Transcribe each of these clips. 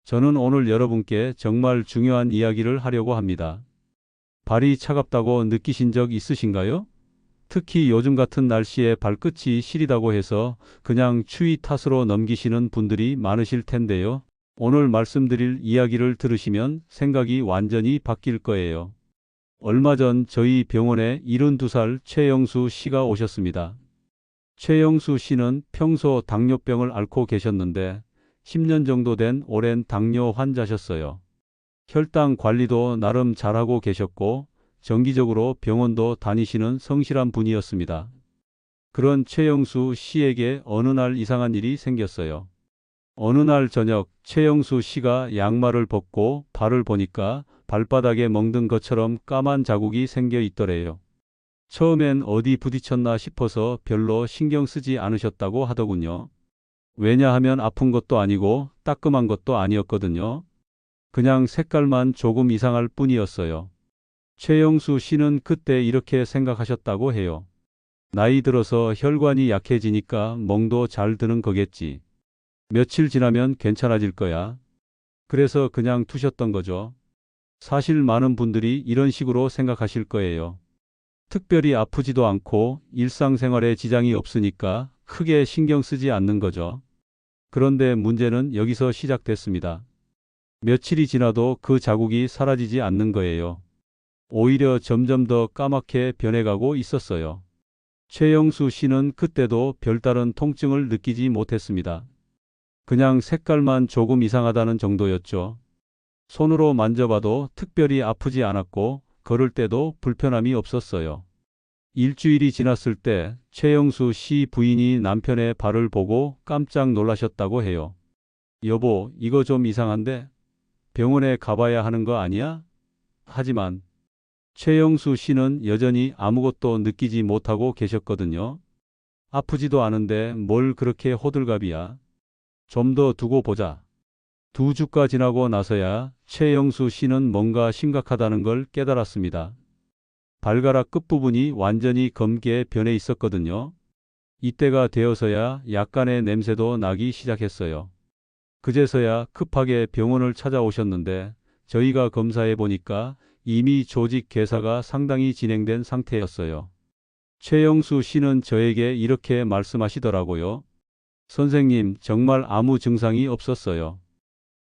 저는 오늘 여러분께 정말 중요한 이야기를 하려고 합니다. 발이 차갑다고 느끼신 적 있으신가요? 특히 요즘 같은 날씨에 발끝이 시리다고 해서 그냥 추위 탓으로 넘기시는 분들이 많으실 텐데요. 오늘 말씀드릴 이야기를 들으시면 생각이 완전히 바뀔 거예요. 얼마 전 저희 병원에 72살 최영수 씨가 오셨습니다. 최영수 씨는 평소 당뇨병을 앓고 계셨는데 10년 정도 된 오랜 당뇨 환자셨어요. 혈당 관리도 나름 잘하고 계셨고 정기적으로 병원도 다니시는 성실한 분이었습니다. 그런 최영수 씨에게 어느 날 이상한 일이 생겼어요. 어느 날 저녁 최영수 씨가 양말을 벗고 발을 보니까 발바닥에 멍든 것처럼 까만 자국이 생겨 있더래요. 처음엔 어디 부딪혔나 싶어서 별로 신경 쓰지 않으셨다고 하더군요. 왜냐하면 아픈 것도 아니고 따끔한 것도 아니었거든요. 그냥 색깔만 조금 이상할 뿐이었어요. 최영수 씨는 그때 이렇게 생각하셨다고 해요. 나이 들어서 혈관이 약해지니까 멍도 잘 드는 거겠지. 며칠 지나면 괜찮아질 거야. 그래서 그냥 두셨던 거죠. 사실 많은 분들이 이런 식으로 생각하실 거예요. 특별히 아프지도 않고 일상생활에 지장이 없으니까 크게 신경 쓰지 않는 거죠. 그런데 문제는 여기서 시작됐습니다. 며칠이 지나도 그 자국이 사라지지 않는 거예요. 오히려 점점 더 까맣게 변해가고 있었어요. 최영수 씨는 그때도 별다른 통증을 느끼지 못했습니다. 그냥 색깔만 조금 이상하다는 정도였죠. 손으로 만져봐도 특별히 아프지 않았고 걸을 때도 불편함이 없었어요. 일주일이 지났을 때 최영수 씨 부인이 남편의 발을 보고 깜짝 놀라셨다고 해요. 여보, 이거 좀 이상한데? 병원에 가봐야 하는 거 아니야? 하지만 최영수 씨는 여전히 아무것도 느끼지 못하고 계셨거든요. 아프지도 않은데 뭘 그렇게 호들갑이야? 좀 더 두고 보자. 2주가 지나고 나서야 최영수 씨는 뭔가 심각하다는 걸 깨달았습니다. 발가락 끝부분이 완전히 검게 변해 있었거든요. 이때가 되어서야 약간의 냄새도 나기 시작했어요. 그제서야 급하게 병원을 찾아오셨는데 저희가 검사해 보니까 이미 조직 괴사가 상당히 진행된 상태였어요. 최영수 씨는 저에게 이렇게 말씀하시더라고요. 선생님, 정말 아무 증상이 없었어요.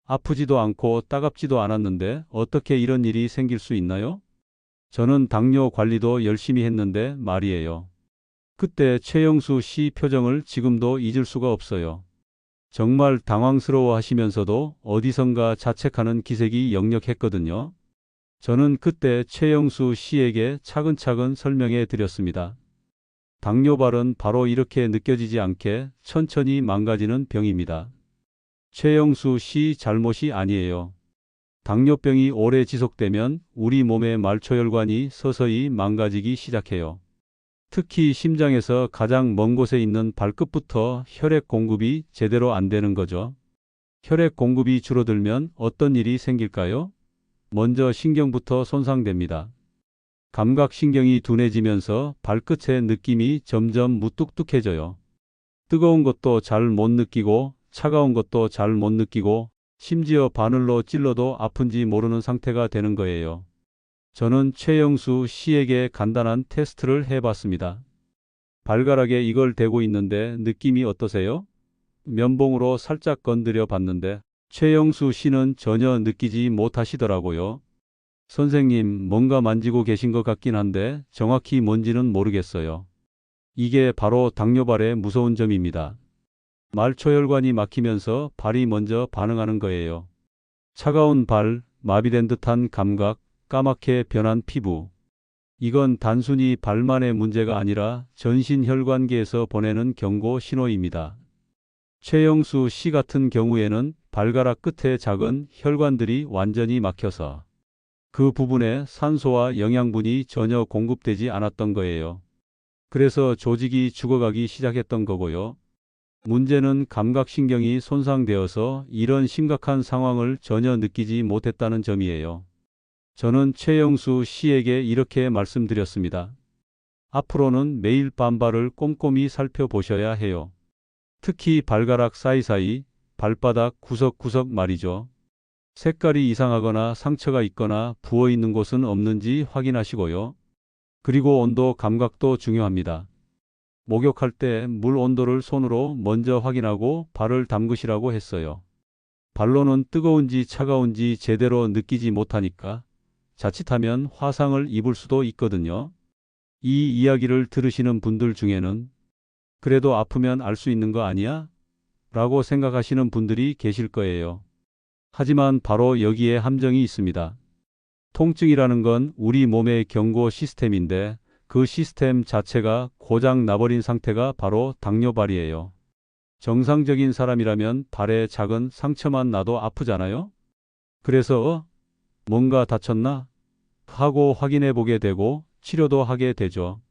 아프지도 않고 따갑지도 않았는데 어떻게 이런 일이 생길 수 있나요? 저는 당뇨 관리도 열심히 했는데 말이에요. 그때 최영수 씨 표정을 지금도 잊을 수가 없어요. 정말 당황스러워 하시면서도 어디선가 자책하는 기색이 역력했거든요. 저는 그때 최영수 씨에게 차근차근 설명해 드렸습니다. 당뇨발은 바로 이렇게 느껴지지 않게 천천히 망가지는 병입니다. 최영수 씨 잘못이 아니에요. 당뇨병이 오래 지속되면 우리 몸의 말초혈관이 서서히 망가지기 시작해요. 특히 심장에서 가장 먼 곳에 있는 발끝부터 혈액 공급이 제대로 안 되는 거죠. 혈액 공급이 줄어들면 어떤 일이 생길까요? 먼저 신경부터 손상됩니다. 감각신경이 둔해지면서 발끝의 느낌이 점점 무뚝뚝해져요. 뜨거운 것도 잘 못 느끼고 차가운 것도 잘 못 느끼고 심지어 바늘로 찔러도 아픈지 모르는 상태가 되는 거예요. 저는 최영수 씨에게 간단한 테스트를 해봤습니다. 발가락에 이걸 대고 있는데 느낌이 어떠세요? 면봉으로 살짝 건드려 봤는데 최영수 씨는 전혀 느끼지 못하시더라고요. 선생님, 뭔가 만지고 계신 것 같긴 한데 정확히 뭔지는 모르겠어요. 이게 바로 당뇨발의 무서운 점입니다. 말초혈관이 막히면서 발이 먼저 반응하는 거예요. 차가운 발, 마비된 듯한 감각, 까맣게 변한 피부. 이건 단순히 발만의 문제가 아니라 전신 혈관계에서 보내는 경고 신호입니다. 최영수 씨 같은 경우에는 발가락 끝에 작은 혈관들이 완전히 막혀서 그 부분에 산소와 영양분이 전혀 공급되지 않았던 거예요. 그래서 조직이 죽어가기 시작했던 거고요. 문제는 감각신경이 손상되어서 이런 심각한 상황을 전혀 느끼지 못했다는 점이에요. 저는 최영수 씨에게 이렇게 말씀드렸습니다. 앞으로는 매일 반발을 꼼꼼히 살펴보셔야 해요. 특히 발가락 사이사이, 발바닥 구석구석 말이죠. 색깔이 이상하거나 상처가 있거나 부어 있는 곳은 없는지 확인하시고요. 그리고 온도 감각도 중요합니다. 목욕할 때 물 온도를 손으로 먼저 확인하고 발을 담그시라고 했어요. 발로는 뜨거운지 차가운지 제대로 느끼지 못하니까 자칫하면 화상을 입을 수도 있거든요. 이 이야기를 들으시는 분들 중에는 그래도 아프면 알 수 있는 거 아니야? 라고 생각하시는 분들이 계실 거예요. 하지만 바로 여기에 함정이 있습니다. 통증이라는 건 우리 몸의 경고 시스템인데 그 시스템 자체가 고장 나버린 상태가 바로 당뇨발이에요. 정상적인 사람이라면 발에 작은 상처만 나도 아프잖아요? 그래서 뭔가 다쳤나? 하고 확인해 보게 되고 치료도 하게 되죠.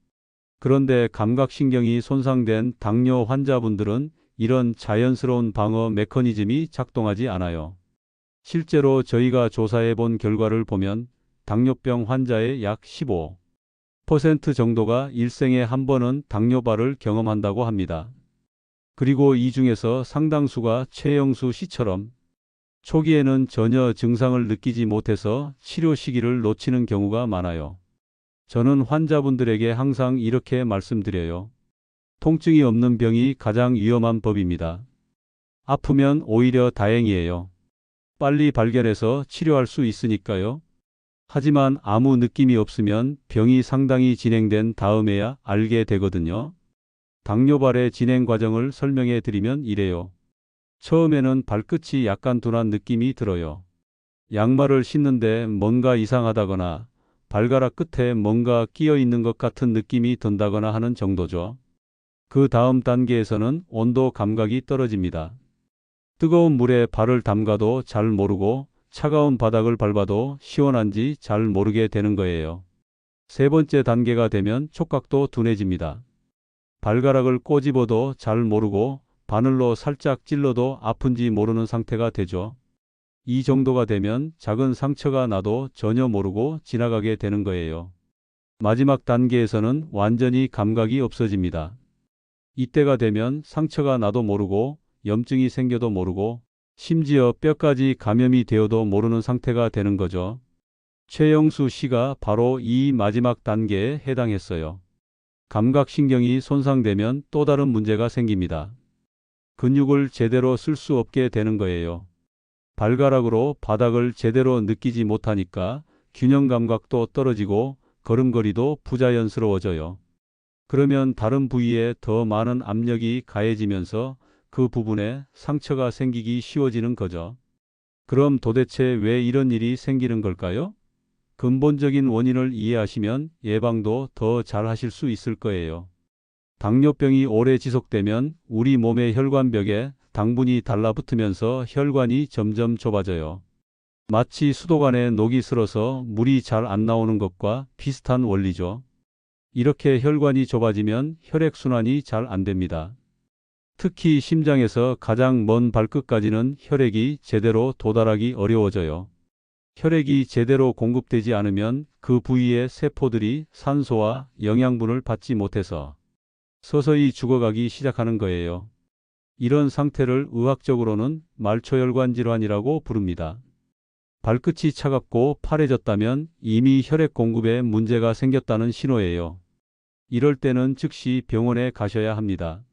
그런데 감각신경이 손상된 당뇨 환자분들은 이런 자연스러운 방어 메커니즘이 작동하지 않아요. 실제로 저희가 조사해 본 결과를 보면 당뇨병 환자의 약 15% 정도가 일생에 한 번은 당뇨발을 경험한다고 합니다. 그리고 이 중에서 상당수가 최영수 씨처럼 초기에는 전혀 증상을 느끼지 못해서 치료 시기를 놓치는 경우가 많아요. 저는 환자분들에게 항상 이렇게 말씀드려요. 통증이 없는 병이 가장 위험한 법입니다. 아프면 오히려 다행이에요. 빨리 발견해서 치료할 수 있으니까요. 하지만 아무 느낌이 없으면 병이 상당히 진행된 다음에야 알게 되거든요. 당뇨발의 진행 과정을 설명해 드리면 이래요. 처음에는 발끝이 약간 둔한 느낌이 들어요. 양말을 신는데 뭔가 이상하다거나 발가락 끝에 뭔가 끼어 있는 것 같은 느낌이 든다거나 하는 정도죠. 그 다음 단계에서는 온도 감각이 떨어집니다. 뜨거운 물에 발을 담가도 잘 모르고 차가운 바닥을 밟아도 시원한지 잘 모르게 되는 거예요. 세 번째 단계가 되면 촉각도 둔해집니다. 발가락을 꼬집어도 잘 모르고 바늘로 살짝 찔러도 아픈지 모르는 상태가 되죠. 이 정도가 되면 작은 상처가 나도 전혀 모르고 지나가게 되는 거예요. 마지막 단계에서는 완전히 감각이 없어집니다. 이때가 되면 상처가 나도 모르고 염증이 생겨도 모르고 심지어 뼈까지 감염이 되어도 모르는 상태가 되는 거죠. 최영수 씨가 바로 이 마지막 단계에 해당했어요. 감각신경이 손상되면 또 다른 문제가 생깁니다. 근육을 제대로 쓸 수 없게 되는 거예요. 발가락으로 바닥을 제대로 느끼지 못하니까 균형 감각도 떨어지고 걸음걸이도 부자연스러워져요. 그러면 다른 부위에 더 많은 압력이 가해지면서 그 부분에 상처가 생기기 쉬워지는 거죠. 그럼 도대체 왜 이런 일이 생기는 걸까요? 근본적인 원인을 이해하시면 예방도 더 잘 하실 수 있을 거예요. 당뇨병이 오래 지속되면 우리 몸의 혈관벽에 당분이 달라붙으면서 혈관이 점점 좁아져요. 마치 수도관에 녹이 슬어서 물이 잘 안 나오는 것과 비슷한 원리죠. 이렇게 혈관이 좁아지면 혈액순환이 잘 안 됩니다. 특히 심장에서 가장 먼 발끝까지는 혈액이 제대로 도달하기 어려워져요. 혈액이 제대로 공급되지 않으면 그 부위의 세포들이 산소와 영양분을 받지 못해서 서서히 죽어가기 시작하는 거예요. 이런 상태를 의학적으로는 말초혈관 질환이라고 부릅니다. 발끝이 차갑고 파래졌다면 이미 혈액 공급에 문제가 생겼다는 신호예요. 이럴 때는 즉시 병원에 가셔야 합니다.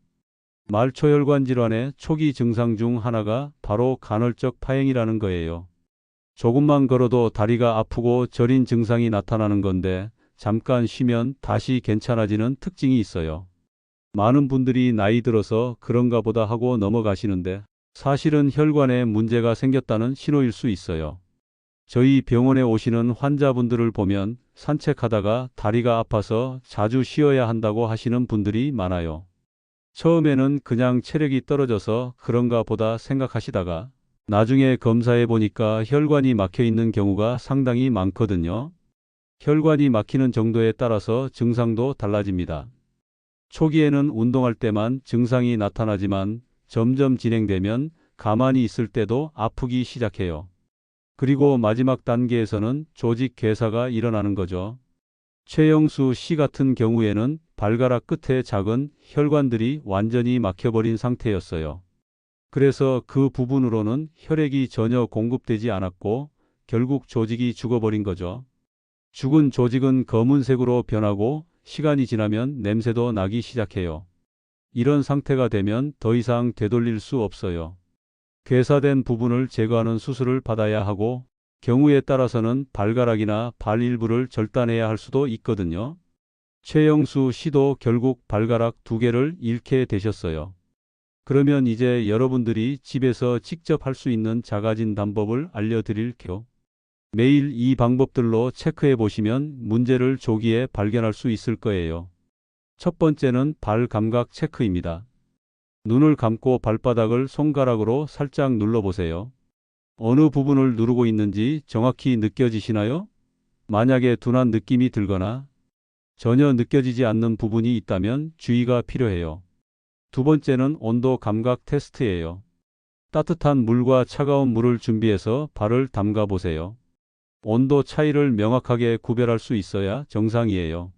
말초혈관 질환의 초기 증상 중 하나가 바로 간헐적 파행이라는 거예요. 조금만 걸어도 다리가 아프고 저린 증상이 나타나는 건데 잠깐 쉬면 다시 괜찮아지는 특징이 있어요. 많은 분들이 나이 들어서 그런가 보다 하고 넘어가시는데 사실은 혈관에 문제가 생겼다는 신호일 수 있어요. 저희 병원에 오시는 환자분들을 보면 산책하다가 다리가 아파서 자주 쉬어야 한다고 하시는 분들이 많아요. 처음에는 그냥 체력이 떨어져서 그런가 보다 생각하시다가 나중에 검사해 보니까 혈관이 막혀 있는 경우가 상당히 많거든요. 혈관이 막히는 정도에 따라서 증상도 달라집니다. 초기에는 운동할 때만 증상이 나타나지만 점점 진행되면 가만히 있을 때도 아프기 시작해요. 그리고 마지막 단계에서는 조직 괴사가 일어나는 거죠. 최영수 씨 같은 경우에는 발가락 끝에 작은 혈관들이 완전히 막혀버린 상태였어요. 그래서 그 부분으로는 혈액이 전혀 공급되지 않았고 결국 조직이 죽어버린 거죠. 죽은 조직은 검은색으로 변하고 시간이 지나면 냄새도 나기 시작해요. 이런 상태가 되면 더 이상 되돌릴 수 없어요. 괴사된 부분을 제거하는 수술을 받아야 하고 경우에 따라서는 발가락이나 발 일부를 절단해야 할 수도 있거든요. 최영수 씨도 결국 발가락 2개를 잃게 되셨어요. 그러면 이제 여러분들이 집에서 직접 할 수 있는 자가진단법을 알려드릴게요. 매일 이 방법들로 체크해 보시면 문제를 조기에 발견할 수 있을 거예요. 첫 번째는 발 감각 체크입니다. 눈을 감고 발바닥을 손가락으로 살짝 눌러보세요. 어느 부분을 누르고 있는지 정확히 느껴지시나요? 만약에 둔한 느낌이 들거나 전혀 느껴지지 않는 부분이 있다면 주의가 필요해요. 두 번째는 온도 감각 테스트예요. 따뜻한 물과 차가운 물을 준비해서 발을 담가 보세요. 온도 차이를 명확하게 구별할 수 있어야 정상이에요.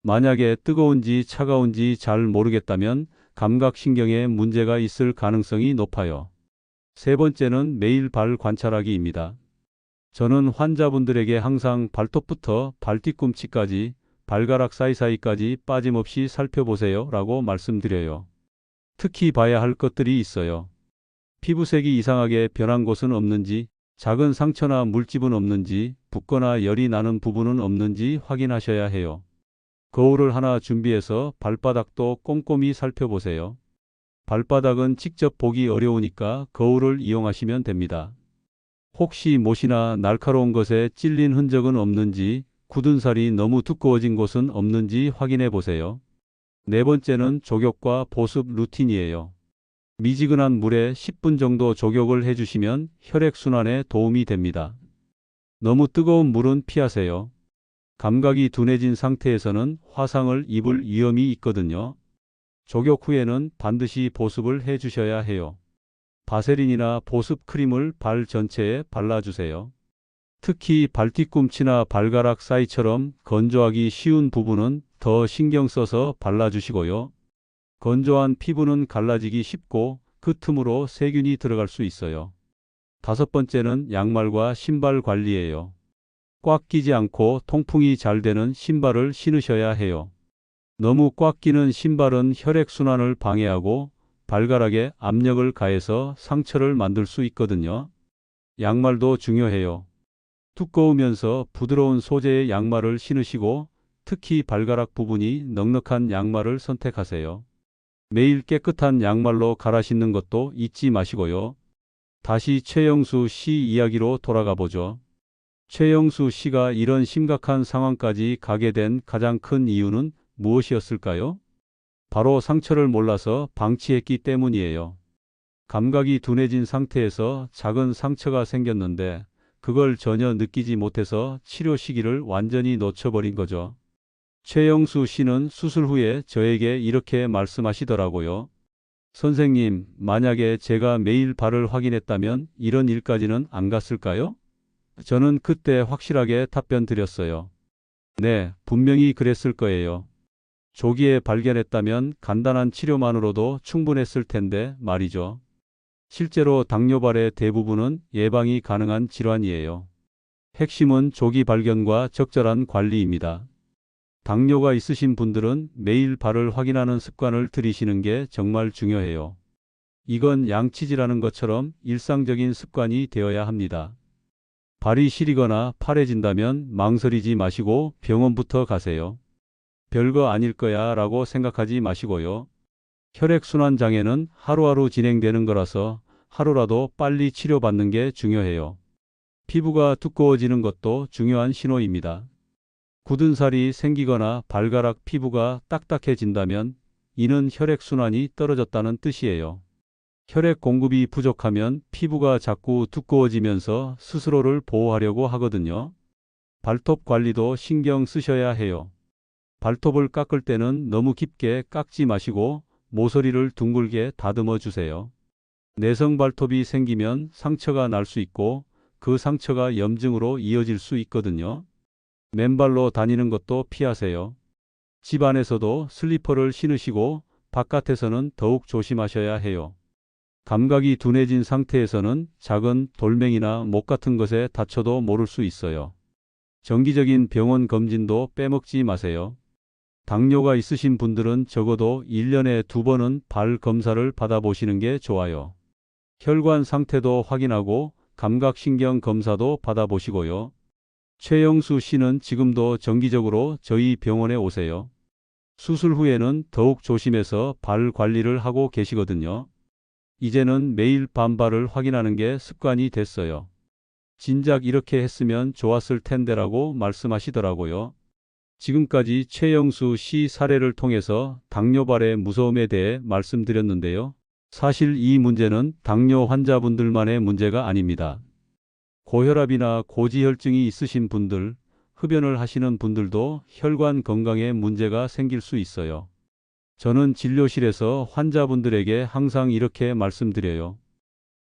만약에 뜨거운지 차가운지 잘 모르겠다면 감각신경에 문제가 있을 가능성이 높아요. 세 번째는 매일 발 관찰하기입니다. 저는 환자분들에게 항상 발톱부터 발뒤꿈치까지 발가락 사이사이까지 빠짐없이 살펴보세요 라고 말씀드려요. 특히 봐야 할 것들이 있어요. 피부색이 이상하게 변한 곳은 없는지, 작은 상처나 물집은 없는지, 붓거나 열이 나는 부분은 없는지 확인하셔야 해요. 거울을 하나 준비해서 발바닥도 꼼꼼히 살펴보세요. 발바닥은 직접 보기 어려우니까 거울을 이용하시면 됩니다. 혹시 못이나 날카로운 것에 찔린 흔적은 없는지, 굳은 살이 너무 두꺼워진 곳은 없는지 확인해 보세요. 네 번째는 족욕과 보습 루틴이에요. 미지근한 물에 10분 정도 족욕을 해주시면 혈액순환에 도움이 됩니다. 너무 뜨거운 물은 피하세요. 감각이 둔해진 상태에서는 화상을 입을 위험이 있거든요. 족욕 후에는 반드시 보습을 해주셔야 해요. 바세린이나 보습 크림을 발 전체에 발라주세요. 특히 발뒤꿈치나 발가락 사이처럼 건조하기 쉬운 부분은 더 신경 써서 발라주시고요. 건조한 피부는 갈라지기 쉽고 그 틈으로 세균이 들어갈 수 있어요. 다섯 번째는 양말과 신발 관리예요. 꽉 끼지 않고 통풍이 잘 되는 신발을 신으셔야 해요. 너무 꽉 끼는 신발은 혈액순환을 방해하고 발가락에 압력을 가해서 상처를 만들 수 있거든요. 양말도 중요해요. 두꺼우면서 부드러운 소재의 양말을 신으시고 특히 발가락 부분이 넉넉한 양말을 선택하세요. 매일 깨끗한 양말로 갈아 신는 것도 잊지 마시고요. 다시 최영수 씨 이야기로 돌아가 보죠. 최영수 씨가 이런 심각한 상황까지 가게 된 가장 큰 이유는 무엇이었을까요? 바로 상처를 몰라서 방치했기 때문이에요. 감각이 둔해진 상태에서 작은 상처가 생겼는데 그걸 전혀 느끼지 못해서 치료 시기를 완전히 놓쳐버린 거죠. 최영수 씨는 수술 후에 저에게 이렇게 말씀하시더라고요. 선생님, 만약에 제가 매일 발을 확인했다면 이런 일까지는 안 갔을까요? 저는 그때 확실하게 답변 드렸어요. 네, 분명히 그랬을 거예요. 조기에 발견했다면 간단한 치료만으로도 충분했을 텐데 말이죠. 실제로 당뇨발의 대부분은 예방이 가능한 질환이에요. 핵심은 조기 발견과 적절한 관리입니다. 당뇨가 있으신 분들은 매일 발을 확인하는 습관을 들이시는 게 정말 중요해요. 이건 양치질하는 것처럼 일상적인 습관이 되어야 합니다. 발이 시리거나 파래진다면 망설이지 마시고 병원부터 가세요. 별거 아닐 거야 라고 생각하지 마시고요. 혈액순환 장애는 하루하루 진행되는 거라서 하루라도 빨리 치료받는 게 중요해요. 피부가 두꺼워지는 것도 중요한 신호입니다. 굳은 살이 생기거나 발가락 피부가 딱딱해진다면 이는 혈액순환이 떨어졌다는 뜻이에요. 혈액 공급이 부족하면 피부가 자꾸 두꺼워지면서 스스로를 보호하려고 하거든요. 발톱 관리도 신경 쓰셔야 해요. 발톱을 깎을 때는 너무 깊게 깎지 마시고 모서리를 둥글게 다듬어 주세요. 내성 발톱이 생기면 상처가 날 수 있고 그 상처가 염증으로 이어질 수 있거든요. 맨발로 다니는 것도 피하세요. 집 안에서도 슬리퍼를 신으시고 바깥에서는 더욱 조심하셔야 해요. 감각이 둔해진 상태에서는 작은 돌멩이나 못 같은 것에 다쳐도 모를 수 있어요. 정기적인 병원 검진도 빼먹지 마세요. 당뇨가 있으신 분들은 적어도 1년에 2번은 발 검사를 받아보시는 게 좋아요. 혈관 상태도 확인하고 감각신경 검사도 받아보시고요. 최영수 씨는 지금도 정기적으로 저희 병원에 오세요. 수술 후에는 더욱 조심해서 발 관리를 하고 계시거든요. 이제는 매일 반발을 확인하는 게 습관이 됐어요. 진작 이렇게 했으면 좋았을 텐데라고 말씀하시더라고요. 지금까지 최영수 씨 사례를 통해서 당뇨발의 무서움에 대해 말씀드렸는데요. 사실 이 문제는 당뇨 환자분들만의 문제가 아닙니다. 고혈압이나 고지혈증이 있으신 분들, 흡연을 하시는 분들도 혈관 건강에 문제가 생길 수 있어요. 저는 진료실에서 환자분들에게 항상 이렇게 말씀드려요.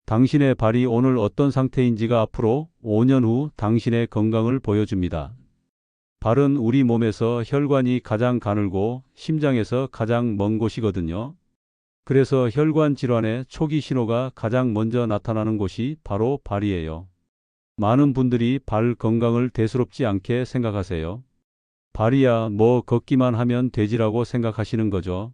당신의 발이 오늘 어떤 상태인지가 앞으로 5년 후 당신의 건강을 보여줍니다. 발은 우리 몸에서 혈관이 가장 가늘고 심장에서 가장 먼 곳이거든요. 그래서 혈관 질환의 초기 신호가 가장 먼저 나타나는 곳이 바로 발이에요. 많은 분들이 발 건강을 대수롭지 않게 생각하세요. 발이야 뭐 걷기만 하면 되지라고 생각하시는 거죠.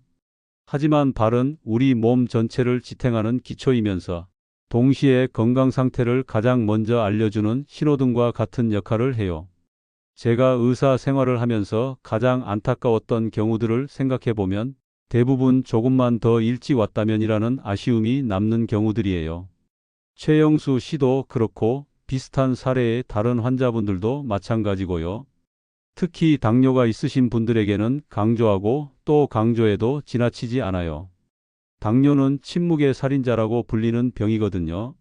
하지만 발은 우리 몸 전체를 지탱하는 기초이면서 동시에 건강 상태를 가장 먼저 알려주는 신호등과 같은 역할을 해요. 제가 의사 생활을 하면서 가장 안타까웠던 경우들을 생각해 보면 대부분 조금만 더 일찍 왔다면이라는 아쉬움이 남는 경우들이에요. 최영수 씨도 그렇고 비슷한 사례의 다른 환자분들도 마찬가지고요. 특히 당뇨가 있으신 분들에게는 강조하고 또 강조해도 지나치지 않아요. 당뇨는 침묵의 살인자라고 불리는 병이거든요.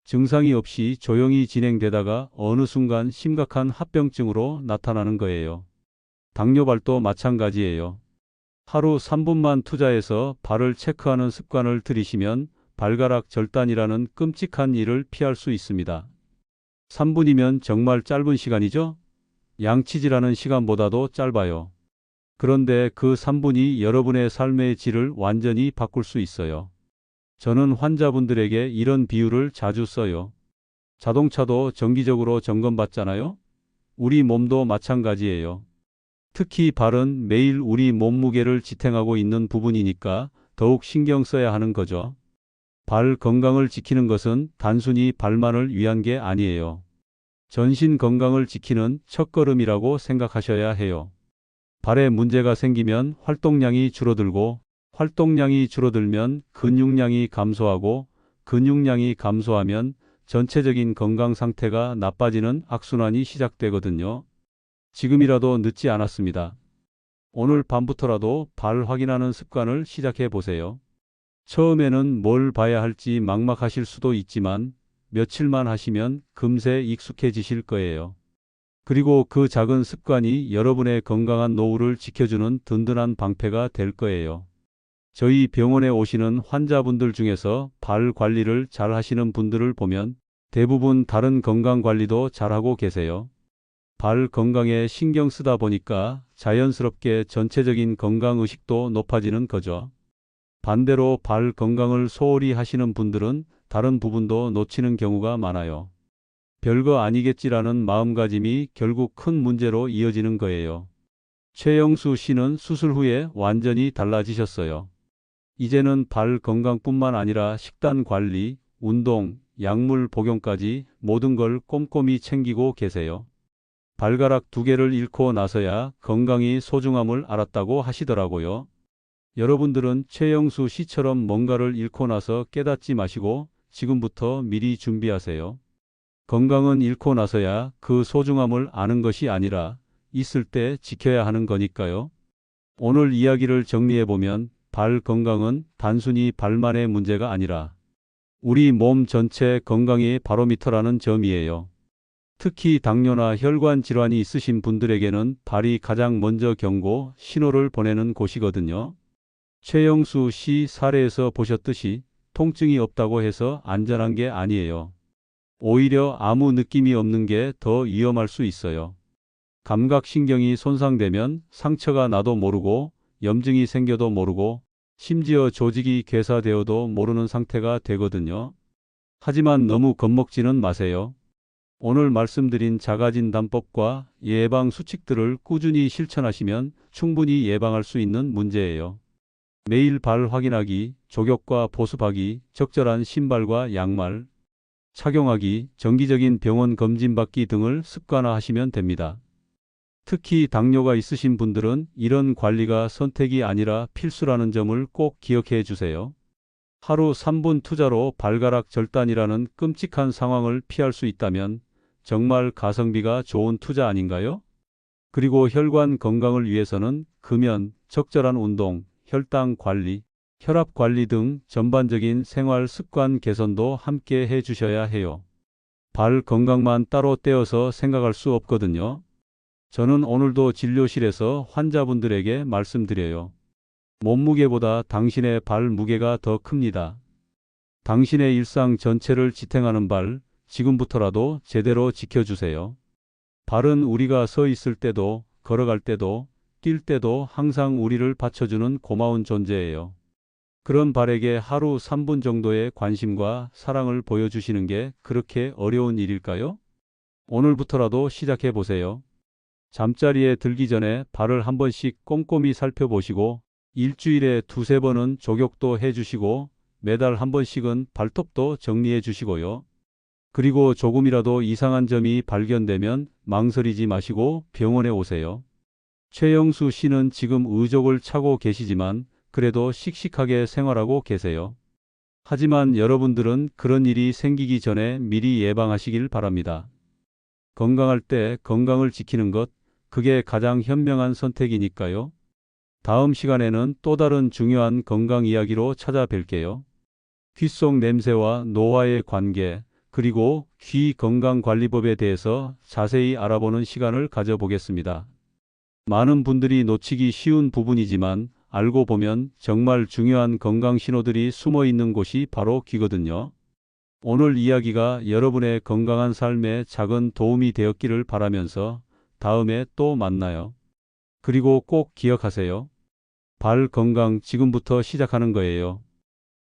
증상이 없이 조용히 진행되다가 어느 순간 심각한 합병증으로 나타나는 거예요. 당뇨발도 마찬가지예요. 하루 3분만 투자해서 발을 체크하는 습관을 들이시면 발가락 절단이라는 끔찍한 일을 피할 수 있습니다. 3분이면 정말 짧은 시간이죠? 양치질하는 시간보다도 짧아요. 그런데 그 3분이 여러분의 삶의 질을 완전히 바꿀 수 있어요. 저는 환자분들에게 이런 비유를 자주 써요. 자동차도 정기적으로 점검받잖아요? 우리 몸도 마찬가지예요. 특히 발은 매일 우리 몸무게를 지탱하고 있는 부분이니까 더욱 신경 써야 하는 거죠. 발 건강을 지키는 것은 단순히 발만을 위한 게 아니에요. 전신 건강을 지키는 첫걸음이라고 생각하셔야 해요. 발에 문제가 생기면 활동량이 줄어들고 활동량이 줄어들면 근육량이 감소하고 근육량이 감소하면 전체적인 건강 상태가 나빠지는 악순환이 시작되거든요. 지금이라도 늦지 않았습니다. 오늘 밤부터라도 발 확인하는 습관을 시작해 보세요. 처음에는 뭘 봐야 할지 막막하실 수도 있지만 며칠만 하시면 금세 익숙해지실 거예요. 그리고 그 작은 습관이 여러분의 건강한 노후를 지켜주는 든든한 방패가 될 거예요. 저희 병원에 오시는 환자분들 중에서 발 관리를 잘 하시는 분들을 보면 대부분 다른 건강 관리도 잘하고 계세요. 발 건강에 신경 쓰다 보니까 자연스럽게 전체적인 건강 의식도 높아지는 거죠. 반대로 발 건강을 소홀히 하시는 분들은 다른 부분도 놓치는 경우가 많아요. 별거 아니겠지라는 마음가짐이 결국 큰 문제로 이어지는 거예요. 최영수 씨는 수술 후에 완전히 달라지셨어요. 이제는 발 건강뿐만 아니라 식단 관리, 운동, 약물 복용까지 모든 걸 꼼꼼히 챙기고 계세요. 발가락 2개를 잃고 나서야 건강이 소중함을 알았다고 하시더라고요. 여러분들은 최영수 씨처럼 뭔가를 잃고 나서 깨닫지 마시고 지금부터 미리 준비하세요. 건강은 잃고 나서야 그 소중함을 아는 것이 아니라 있을 때 지켜야 하는 거니까요. 오늘 이야기를 정리해보면 발 건강은 단순히 발만의 문제가 아니라 우리 몸 전체 건강의 바로미터라는 점이에요. 특히 당뇨나 혈관 질환이 있으신 분들에게는 발이 가장 먼저 경고, 신호를 보내는 곳이거든요. 최영수 씨 사례에서 보셨듯이 통증이 없다고 해서 안전한 게 아니에요. 오히려 아무 느낌이 없는 게 더 위험할 수 있어요. 감각신경이 손상되면 상처가 나도 모르고 염증이 생겨도 모르고 심지어 조직이 괴사되어도 모르는 상태가 되거든요. 하지만 너무 겁먹지는 마세요. 오늘 말씀드린 자가진단법과 예방 수칙들을 꾸준히 실천하시면 충분히 예방할 수 있는 문제예요. 매일 발 확인하기, 족욕과 보습하기, 적절한 신발과 양말 착용하기, 정기적인 병원 검진 받기 등을 습관화하시면 됩니다. 특히 당뇨가 있으신 분들은 이런 관리가 선택이 아니라 필수라는 점을 꼭 기억해 주세요. 하루 3분 투자로 발가락 절단이라는 끔찍한 상황을 피할 수 있다면 정말 가성비가 좋은 투자 아닌가요? 그리고 혈관 건강을 위해서는 금연, 적절한 운동, 혈당 관리, 혈압 관리 등 전반적인 생활 습관 개선도 함께 해 주셔야 해요. 발 건강만 따로 떼어서 생각할 수 없거든요. 저는 오늘도 진료실에서 환자분들에게 말씀드려요. 몸무게보다 당신의 발 무게가 더 큽니다. 당신의 일상 전체를 지탱하는 발, 지금부터라도 제대로 지켜주세요. 발은 우리가 서 있을 때도, 걸어갈 때도, 뛸 때도 항상 우리를 받쳐주는 고마운 존재예요. 그런 발에게 하루 3분 정도의 관심과 사랑을 보여주시는 게 그렇게 어려운 일일까요? 오늘부터라도 시작해 보세요. 잠자리에 들기 전에 발을 한 번씩 꼼꼼히 살펴보시고 일주일에 2~3번은 족욕도 해주시고 매달 한 번씩은 발톱도 정리해 주시고요. 그리고 조금이라도 이상한 점이 발견되면 망설이지 마시고 병원에 오세요. 최영수 씨는 지금 의족을 차고 계시지만 그래도 씩씩하게 생활하고 계세요. 하지만 여러분들은 그런 일이 생기기 전에 미리 예방하시길 바랍니다. 건강할 때 건강을 지키는 것, 그게 가장 현명한 선택이니까요. 다음 시간에는 또 다른 중요한 건강 이야기로 찾아뵐게요. 귀 속 냄새와 노화의 관계, 그리고 귀 건강관리법에 대해서 자세히 알아보는 시간을 가져보겠습니다. 많은 분들이 놓치기 쉬운 부분이지만 알고 보면 정말 중요한 건강 신호들이 숨어 있는 곳이 바로 귀거든요. 오늘 이야기가 여러분의 건강한 삶에 작은 도움이 되었기를 바라면서 다음에 또 만나요. 그리고 꼭 기억하세요. 발 건강 지금부터 시작하는 거예요.